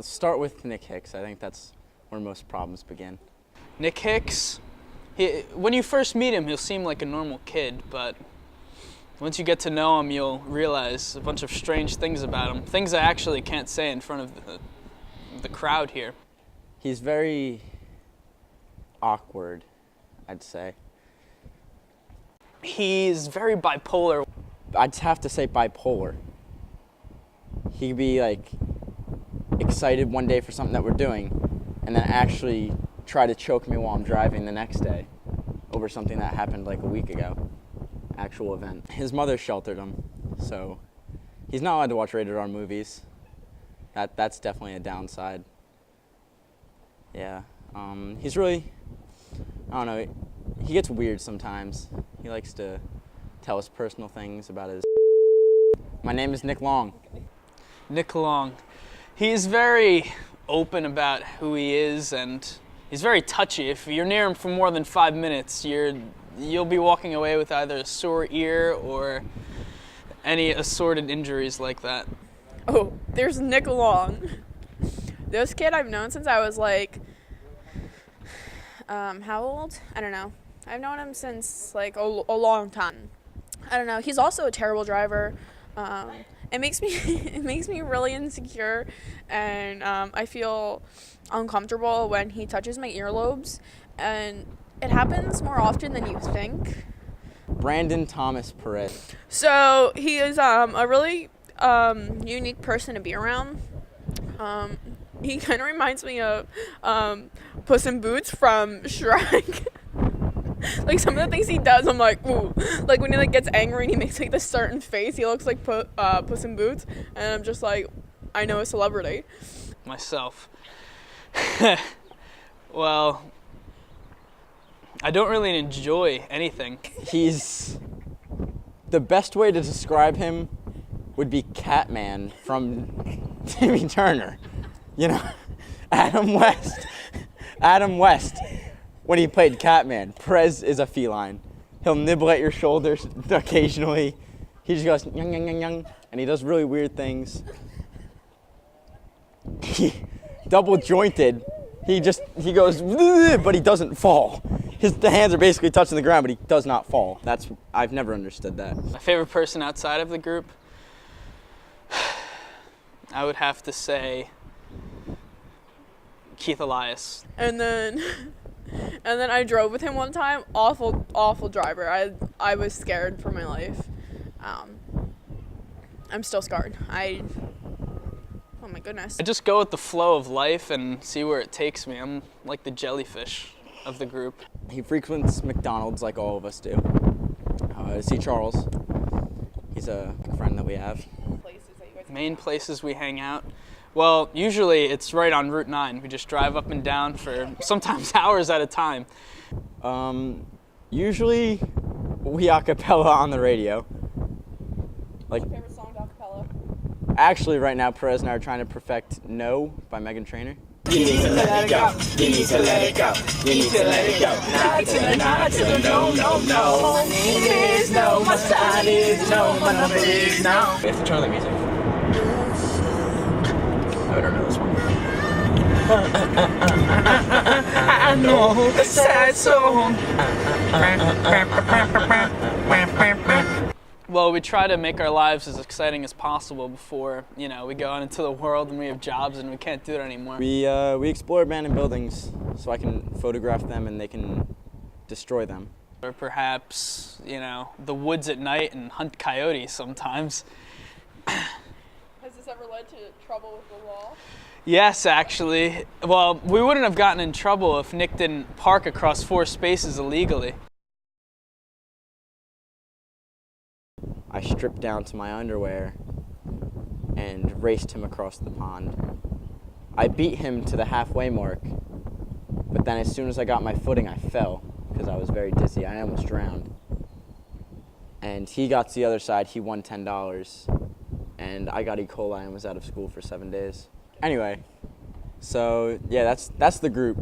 Let's start with Nick Hicks. I think that's where most problems begin. Nick Hicks, when you first meet him, he'll seem like a normal kid, but once you get to know him, you'll realize a bunch of strange things about him. Things I actually can't say in front of the crowd here. He's very awkward, I'd say. He's very bipolar. I'd have to say bipolar. He could be like excited one day for something that we're doing and then actually try to choke me while I'm driving the next day over something that happened like a week ago. Actual event. His mother sheltered him, so he's not allowed to watch rated R movies. That's definitely a downside. Yeah. He's really, I don't know, he gets weird sometimes. He likes to tell us personal things about his. My name is Nick Long. Nick Long. He's very open about who he is, and he's very touchy. If you're near him for more than 5 minutes, you'll be walking away with either a sore ear or any assorted injuries like that. Oh, there's Nick Long. This kid I've known since I was like, how old? I don't know. I've known him since like a long time. I don't know. He's also a terrible driver. It makes me really insecure, and I feel uncomfortable when he touches my earlobes, and it happens more often than you think. Brandon Thomas Perez. So he is a really unique person to be around. He kind of reminds me of Puss in Boots from Shrek. Like some of the things he does, I'm like, ooh. Like when he like gets angry and he makes like this certain face, he looks like Puss in Boots, and I'm just like, I know a celebrity. Myself. Well, I don't really enjoy anything. He's, the best way to describe him would be Catman from Timmy Turner. You know, Adam West. When he played Catman, Perez is a feline. He'll nibble at your shoulders occasionally. He just goes, yung, yung, yung, yung, and he does really weird things. Double jointed. He goes, but he doesn't fall. The hands are basically touching the ground, but he does not fall. I've never understood that. My favorite person outside of the group, I would have to say Keith Elias. And then I drove with him one time. Awful driver. I was scared for my life. I'm still scarred. Oh my goodness. I just go with the flow of life and see where it takes me. I'm like the jellyfish of the group. He frequents McDonald's like all of us do. See Charles. He's a friend that we have. Main places we hang out. Well, usually it's right on Route 9. We just drive up and down for sometimes hours at a time. Usually we a cappella on the radio. Like, What's your favorite song a cappella? Actually, right now, Perez and I are trying to perfect No by Meghan Trainor. You need to let it go. You need to let it go. You need to let it go. Not to the no, no, no. My name is no. My side is no. My number is no. We have to turn the music. I don't know this one. I know the sad song. Well, we try to make our lives as exciting as possible before, we go out into the world and we have jobs and we can't do it anymore. We explore abandoned buildings so I can photograph them and they can destroy them. Or perhaps, the woods at night and hunt coyotes sometimes. Has this ever led to trouble with the law? Yes, actually. Well, we wouldn't have gotten in trouble if Nick didn't park across 4 spaces illegally. I stripped down to my underwear and raced him across the pond. I beat him to the halfway mark, but then as soon as I got my footing, I fell because I was very dizzy. I almost drowned. And he got to the other side. He won $10, and I got E. coli and was out of school for 7 days. Anyway, so yeah, that's the group.